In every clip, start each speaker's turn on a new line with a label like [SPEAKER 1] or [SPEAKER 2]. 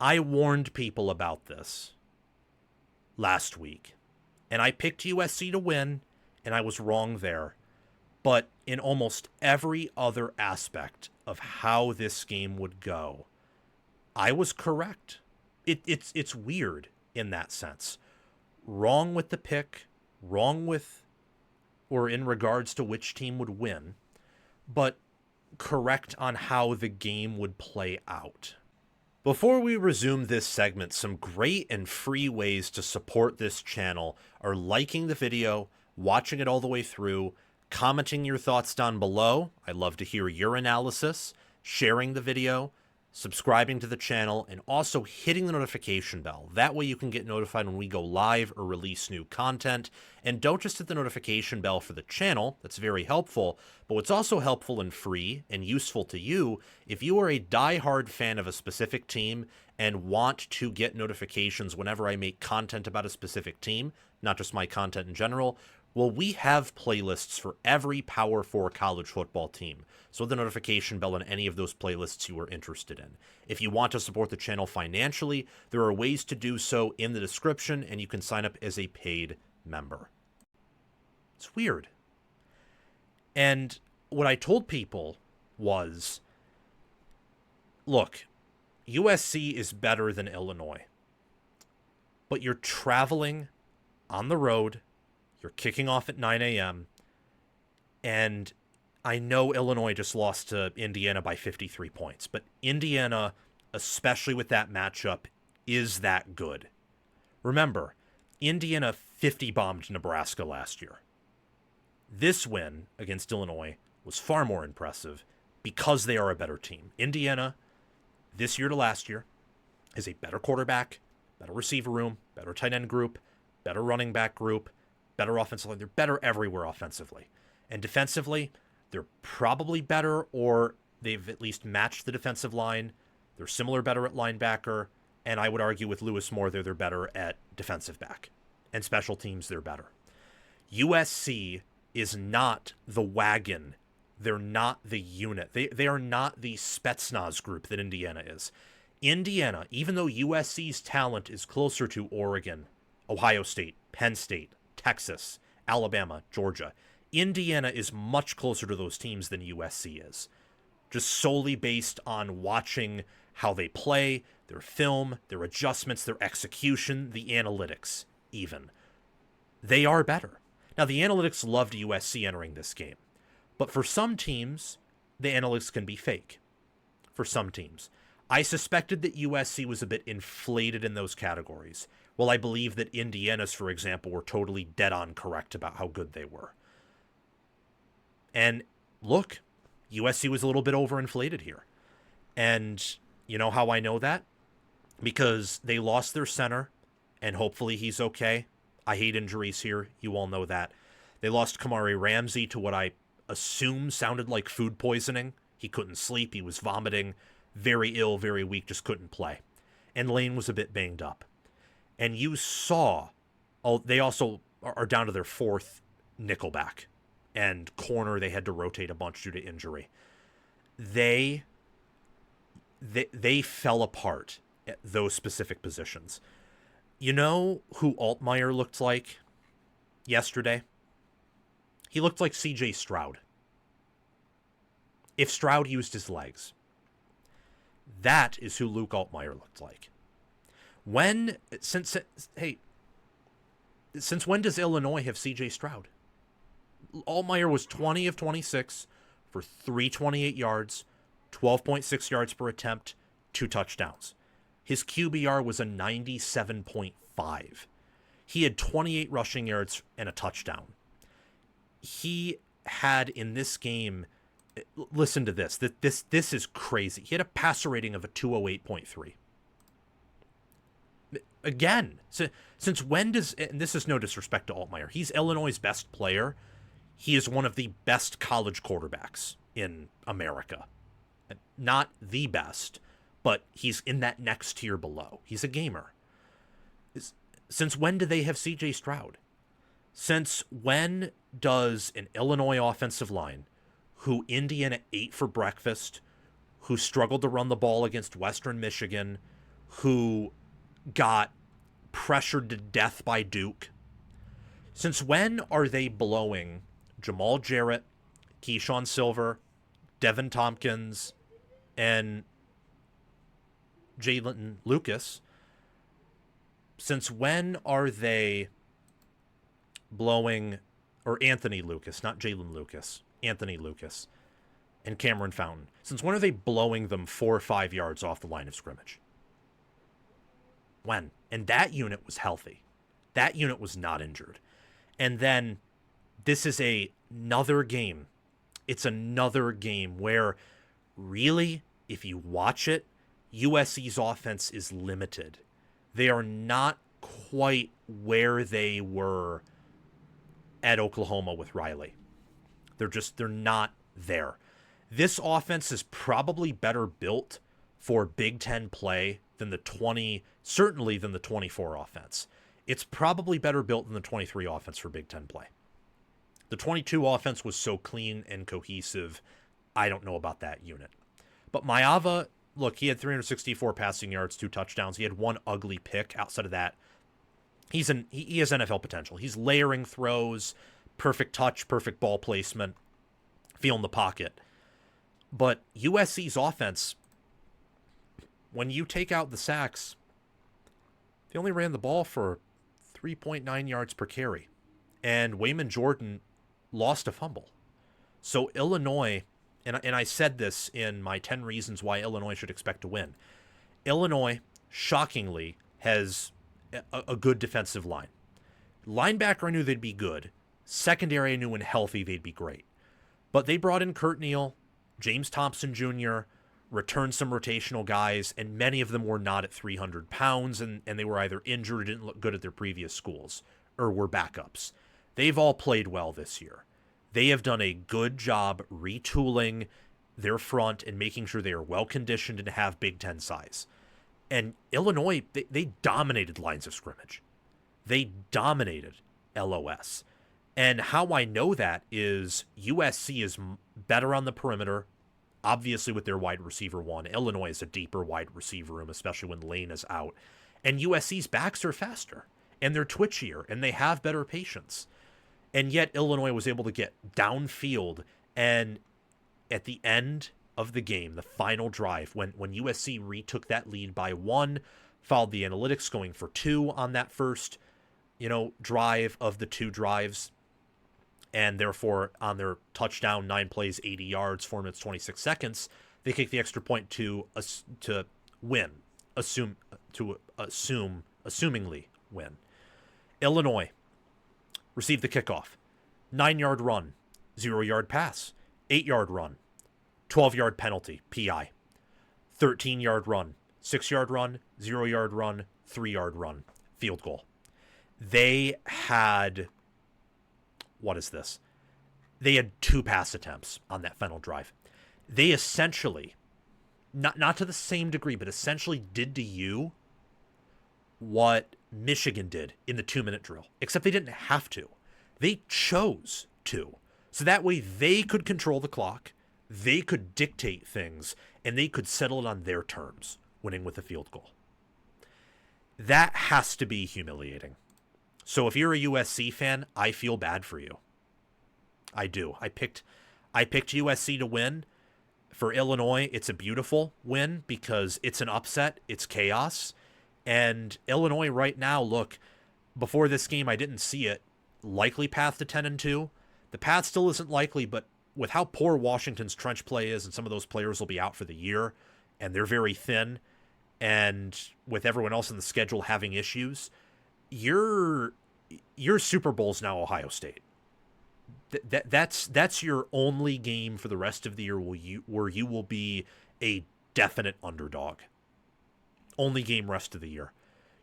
[SPEAKER 1] I warned people about this last week, and I picked USC to win, and I was wrong there. But in almost every other aspect of how this game would go, I was correct. It's weird in that sense. Wrong with the pick, wrong with, or in regards to which team would win, but correct on how the game would play out. Before we resume this segment, some great and free ways to support this channel are liking the video, watching it all the way through, commenting your thoughts down below. I'd love to hear your analysis, sharing the video, subscribing to the channel, and also hitting the notification bell. That way you can get notified when we go live or release new content. And don't just hit the notification bell for the channel. That's very helpful. But what's also helpful and free and useful to you, if you are a diehard fan of a specific team and want to get notifications whenever I make content about a specific team, not just my content in general, well, we have playlists for every Power 4 college football team, so the notification bell on any of those playlists you are interested in. If you want to support the channel financially, there are ways to do so in the description, and you can sign up as a paid member. It's weird. And what I told people was, look, USC is better than Illinois, but you're traveling on the road. You're kicking off at 9 a.m., and I know Illinois just lost to Indiana by 53 points, but Indiana, especially with that matchup, is that good. Remember, Indiana 50-bombed Nebraska last year. This win against Illinois was far more impressive because they are a better team. Indiana, this year to last year, is a better quarterback, better receiver room, better tight end group, better running back group, better offensive line. They're better everywhere offensively. And defensively, they're probably better, or they've at least matched the defensive line. They're similar better at linebacker, and I would argue with Lewis Moore, they're better at defensive back. And special teams, they're better. USC is not the wagon. They're not the unit. They are not the Spetsnaz group that Indiana is. Indiana, even though USC's talent is closer to Oregon, Ohio State, Penn State, Texas, Alabama, Georgia, Indiana is much closer to those teams than USC is. Just solely based on watching how they play, their film, their adjustments, their execution, the analytics even. They are better. Now, the analytics loved USC entering this game. But for some teams, the analytics can be fake. For some teams. I suspected that USC was a bit inflated in those categories. Well, I believe that Indiana's, for example, were totally dead-on correct about how good they were. And look, USC was a little bit overinflated here. And you know how I know that? Because they lost their center, and hopefully he's okay. I hate injuries here. You all know that. They lost Kamari Ramsey to what I assume sounded like food poisoning. He couldn't sleep. He was vomiting. Very ill, very weak, just couldn't play. And Lane was a bit banged up. And you saw, they also are down to their fourth nickelback. And corner, they had to rotate a bunch due to injury. They fell apart at those specific positions. You know who Altmyer looked like yesterday? He looked like C.J. Stroud. If Stroud used his legs. That is who Luke Altmyer looked like. Since when does Illinois have C.J. Stroud? Altmyer was 20 of 26 for 328 yards, 12.6 yards per attempt, 2 touchdowns. His QBR was a 97.5. He had 28 rushing yards and a touchdown. He had in this game, listen to this. This is crazy. He had a passer rating of a 208.3. Again, since when does, and this is no disrespect to Altmyer, he's Illinois' best player. He is one of the best college quarterbacks in America. Not the best, but he's in that next tier below. He's a gamer. Since when do they have C.J. Stroud? Since when does an Illinois offensive line, who Indiana ate for breakfast, who struggled to run the ball against Western Michigan, who got pressured to death by Duke. Since when are they blowing Jamal Jarrett, Keyshawn Silver, Devin Tompkins, and Jalen Lucas? Since when are they blowing, or Anthony Lucas, not Jalen Lucas, Anthony Lucas, and Cameron Fountain? Since when are they blowing them 4 or 5 yards off the line of scrimmage? When? And that unit was healthy. That unit was not injured. And then this is another game. It's another game where really, if you watch it, USC's offense is limited. They are not quite where they were at Oklahoma with Riley. They're not there. This offense is probably better built for Big Ten play than certainly than the 24 offense. It's probably better built than the 23 offense for Big Ten play. The 22 offense was so clean and cohesive. I don't know about that unit. But Maiava, look, he had 364 passing yards, 2 touchdowns. He had 1 ugly pick. Outside of that, he has NFL potential. He's layering throws, perfect touch, perfect ball placement, feeling the pocket. But USC's offense, when you take out the sacks, they only ran the ball for 3.9 yards per carry. And Wayman Jordan lost a fumble. So Illinois, and I said this in my 10 reasons why Illinois should expect to win. Illinois, shockingly, has a good defensive line. Linebacker, I knew they'd be good. Secondary, I knew when healthy they'd be great. But they brought in Kurt Neal, James Thompson Jr., returned some rotational guys, and many of them were not at 300 pounds, and they were either injured or didn't look good at their previous schools, or were backups. They've all played well this year. They have done a good job retooling their front and making sure they are well-conditioned and have Big Ten size. And Illinois, they dominated lines of scrimmage. They dominated LOS. And how I know that is USC is better on the perimeter, obviously with their wide receiver one. Illinois is a deeper wide receiver room, especially when Lane is out. And USC's backs are faster, and they're twitchier, and they have better patience. And yet Illinois was able to get downfield, and at the end of the game, the final drive, when USC retook that lead by 1, followed the analytics going for 2 on that first, drive of the 2 drives, and therefore on their touchdown, 9 plays, 80 yards, 4 minutes, 26 seconds, they kick the extra point to win, assumingly win. Illinois received the kickoff, 9-yard run, 0-yard pass, 8-yard run, 12-yard penalty, PI, 13-yard run, 6-yard run, 0-yard run, 3-yard run, field goal. They had, They had 2 pass attempts on that final drive. They essentially, not to the same degree, but essentially did to you what Michigan did in the 2-minute drill, except they didn't have to. They chose to. So that way they could control the clock, they could dictate things, and they could settle it on their terms, winning with a field goal. That has to be humiliating. So if you're a USC fan, I feel bad for you. I do. I picked USC to win. For Illinois, it's a beautiful win because it's an upset. It's chaos. And Illinois right now, look, before this game, I didn't see it. Likely path to 10-2. The path still isn't likely, but with how poor Washington's trench play is, and some of those players will be out for the year, and they're very thin, and with everyone else in the schedule having issues, your Super Bowl's now Ohio State. That's your only game for the rest of the year where you will be a definite underdog. Only game rest of the year.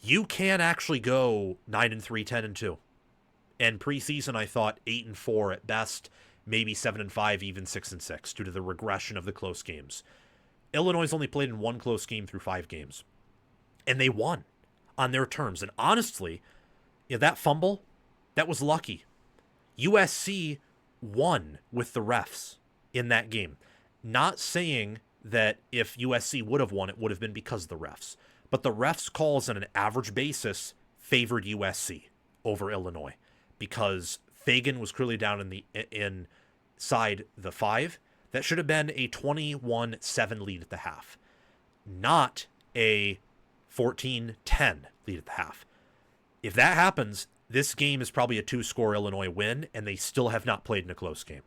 [SPEAKER 1] You can actually go 9-3, 10-2. And preseason, I thought 8-4 at best, maybe 7-5, even 6-6, due to the regression of the close games. Illinois only played in 1 close game through 5 games, and they won on their terms. And honestly, that fumble, that was lucky. USC won with the refs in that game. Not saying that if USC would have won, it would have been because of the refs. But the refs' calls on an average basis favored USC over Illinois because Fagan was clearly down inside the 5. That should have been a 21-7 lead at the half, not a 14-10 lead at the half. If that happens, this game is probably a 2-score Illinois win, and they still have not played in a close game.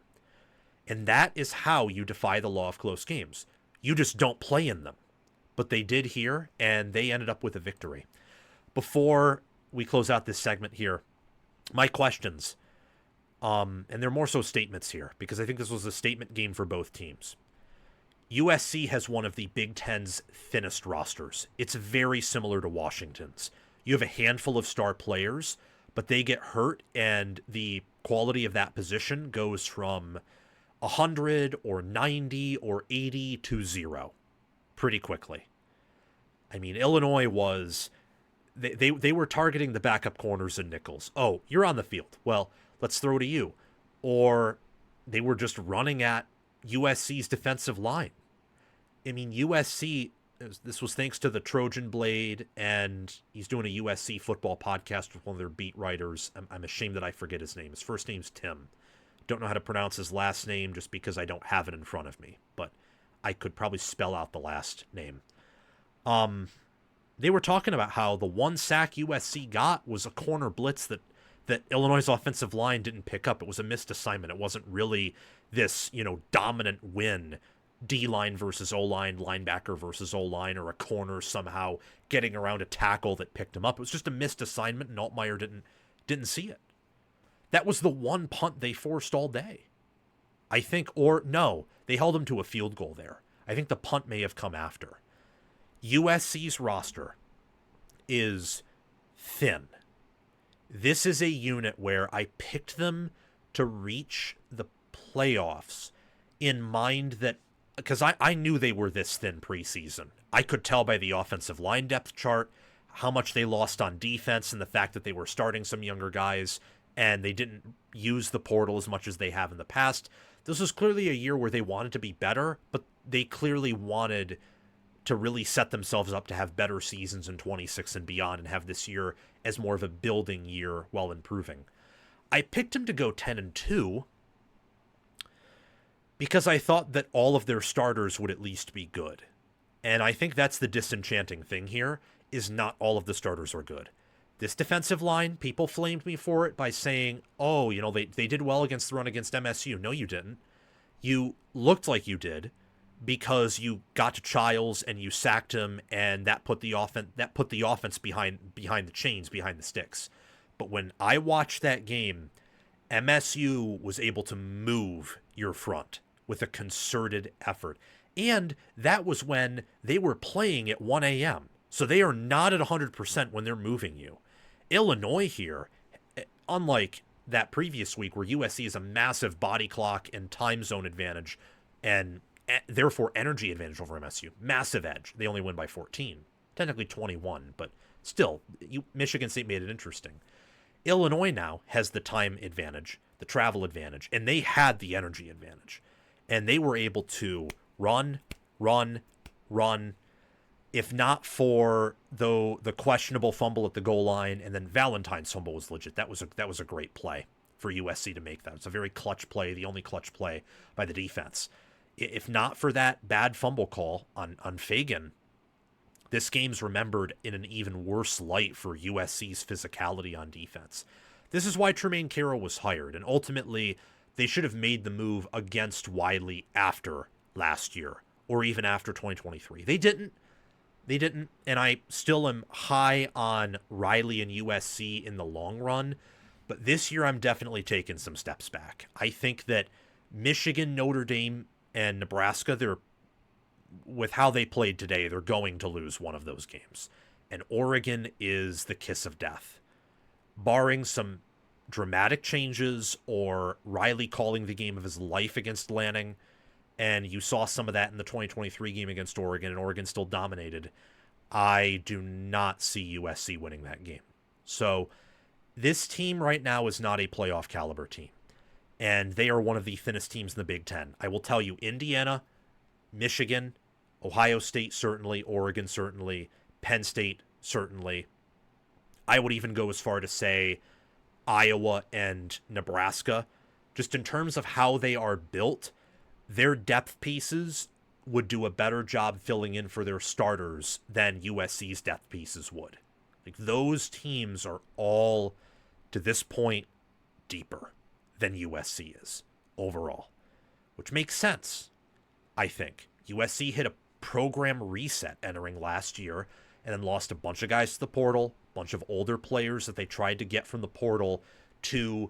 [SPEAKER 1] And that is how you defy the law of close games. You just don't play in them. But they did here, and they ended up with a victory. Before we close out this segment here, my questions, and they're more so statements here, because I think this was a statement game for both teams. USC has one of the Big Ten's thinnest rosters. It's very similar to Washington's. You have a handful of star players, but they get hurt, and the quality of that position goes from 100 or 90 or 80 to 0 pretty quickly. I mean, Illinois was... They were targeting the backup corners and nickels. Oh, you're on the field. Well, let's throw to you. Or they were just running at USC's defensive line. I mean, USC, this was thanks to the Trojan Blade, and he's doing a USC football podcast with one of their beat writers. I'm ashamed that I forget his name. His first name's Tim. Don't know how to pronounce his last name just because I don't have it in front of me, but I could probably spell out the last name. They were talking about how the one sack USC got was a corner blitz that Illinois' offensive line didn't pick up. It was a missed assignment. It wasn't really this, dominant win, D-line versus O-line, linebacker versus O-line, or a corner somehow getting around a tackle that picked him up. It was just a missed assignment, and Altmyer didn't see it. That was the one punt they forced all day, I think. Or no, they held him to a field goal there. I think the punt may have come after. USC's roster is thin. This is a unit where I picked them to reach the playoffs in mind that, because I knew they were this thin preseason. I could tell by the offensive line depth chart how much they lost on defense and the fact that they were starting some younger guys and they didn't use the portal as much as they have in the past. This was clearly a year where they wanted to be better, but they clearly wanted to really set themselves up to have better seasons in 26 and beyond and have this year as more of a building year while improving. I picked him to go 10-2 because I thought that all of their starters would at least be good. And I think that's the disenchanting thing here, is not all of the starters are good. This defensive line, people flamed me for it by saying, oh, they did well against the run against MSU. No, you didn't. You looked like you did, because you got to Childs and you sacked him, and that put the offense behind the chains, behind the sticks. But when I watched that game, MSU was able to move your front with a concerted effort. And that was when they were playing at 1 a.m. So they are not at 100% when they're moving you. Illinois here, unlike that previous week where USC is a massive body clock and time zone advantage, and therefore energy advantage over MSU. Massive edge. They only win by 14. Technically 21, but still, Michigan State made it interesting. Illinois now has the time advantage, the travel advantage, and they had the energy advantage. And they were able to run. If not for the questionable fumble at the goal line, and then Valentine's fumble was legit. That was a great play for USC to make that. It's a very clutch play, the only clutch play by the defense. If not for that bad fumble call on Fagan, this game's remembered in an even worse light for USC's physicality on defense. This is why Tremaine Carroll was hired, and ultimately they should have made the move against Wiley after last year, or even after 2023. They didn't, and I still am high on Riley and USC in the long run, but this year I'm definitely taking some steps back. I think that Michigan, Notre Dame, and Nebraska, with how they played today, they're going to lose one of those games. And Oregon is the kiss of death. Barring some dramatic changes or Riley calling the game of his life against Lanning, and you saw some of that in the 2023 game against Oregon, and Oregon still dominated, I do not see USC winning that game. So this team right now is not a playoff caliber team. And they are one of the thinnest teams in the Big Ten. I will tell you, Indiana, Michigan, Ohio State certainly, Oregon certainly, Penn State, certainly. I would even go as far to say Iowa and Nebraska. Just in terms of how they are built, their depth pieces would do a better job filling in for their starters than USC's depth pieces would. Like, those teams are all, to this point, deeper than USC is overall, which makes sense, I think. USC hit a program reset entering last year and then lost a bunch of guys to the portal, a bunch of older players that they tried to get from the portal to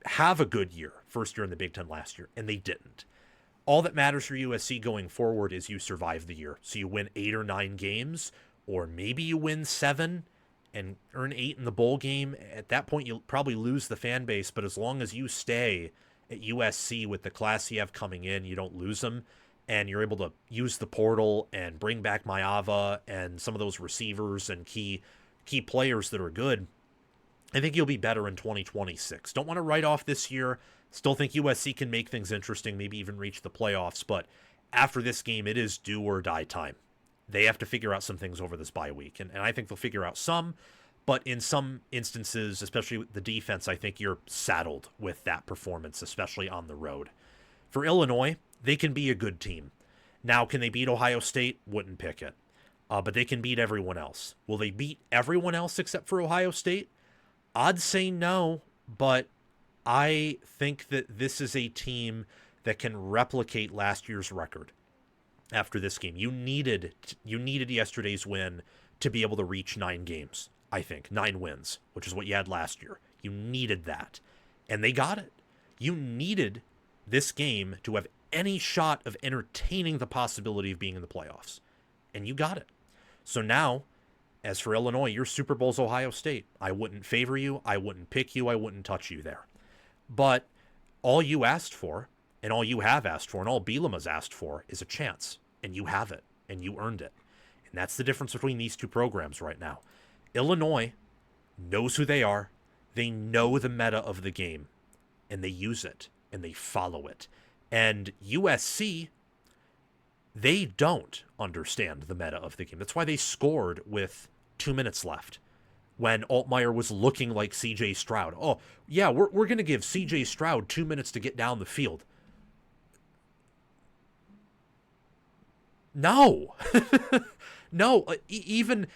[SPEAKER 1] have a good year, first year in the Big Ten last year, and they didn't. All that matters for USC going forward is you survive the year. So you win 8 or 9 games, or maybe you win 7 and earn 8 in the bowl game. At that point, you'll probably lose the fan base, but as long as you stay at USC with the class you have coming in, you don't lose them, and you're able to use the portal and bring back Maiava and some of those receivers and key players that are good, I think you'll be better in 2026. Don't want to write off this year. Still think USC can make things interesting, maybe even reach the playoffs, but after this game, it is do or die time. They have to figure out some things over this bye week, and I think they'll figure out some, but in some instances, especially with the defense, I think you're saddled with that performance, especially on the road. For Illinois, they can be a good team. Now, can they beat Ohio State? Wouldn't pick it. But they can beat everyone else. Will they beat everyone else except for Ohio State? I'd say no, but I think that this is a team that can replicate last year's record after this game. You needed yesterday's win to be able to reach 9 games, I think. 9 wins, which is what you had last year. You needed that, and they got it. You needed this game to have any shot of entertaining the possibility of being in the playoffs, and you got it. So now, as for Illinois, your Super Bowl's Ohio State. I wouldn't favor you. I wouldn't pick you. I wouldn't touch you there. But all you asked for, and all you have asked for, and all Bielema's asked for is a chance. And you have it. And you earned it. And that's the difference between these two programs right now. Illinois knows who they are. They know the meta of the game. And they use it. And they follow it. And USC, they don't understand the meta of the game. That's why they scored with 2 minutes left when Altmyer was looking like C.J. Stroud. Oh, yeah, we're going to give C.J. Stroud 2 minutes to get down the field. No. No, even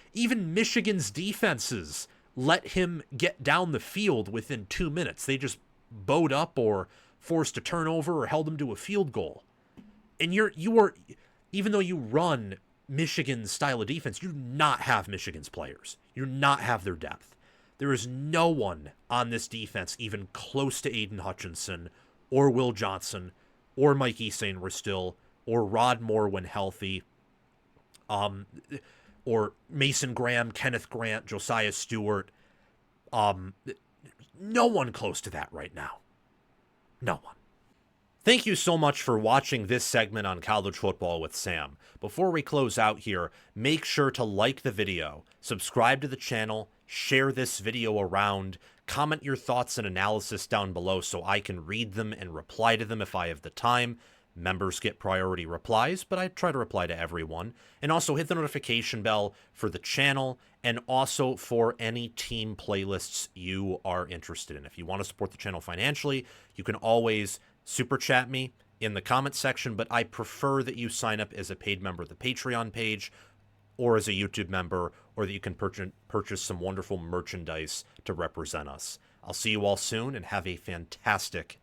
[SPEAKER 1] Michigan's defenses let him get down the field within 2 minutes. They just bowed up or forced a turnover or held him to a field goal. And you are, even though you run Michigan's style of defense, you do not have Michigan's players. You do not have their depth. There is no one on this defense even close to Aiden Hutchinson or Will Johnson or Mike Esain-Ristil or Rod Moore when healthy, or Mason Graham, Kenneth Grant, Josiah Stewart. No one close to that right now. No one. Thank you so much for watching this segment on College Football with Sam. Before we close out here, make sure to like the video, subscribe to the channel, share this video around, comment your thoughts and analysis down below so I can read them and reply to them if I have the time. Members get priority replies, but I try to reply to everyone. And also hit the notification bell for the channel and also for any team playlists you are interested in. If you want to support the channel financially, you can always super chat me in the comment section, but I prefer that you sign up as a paid member of the Patreon page or as a YouTube member, or that you can purchase some wonderful merchandise to represent us. I'll see you all soon and have a fantastic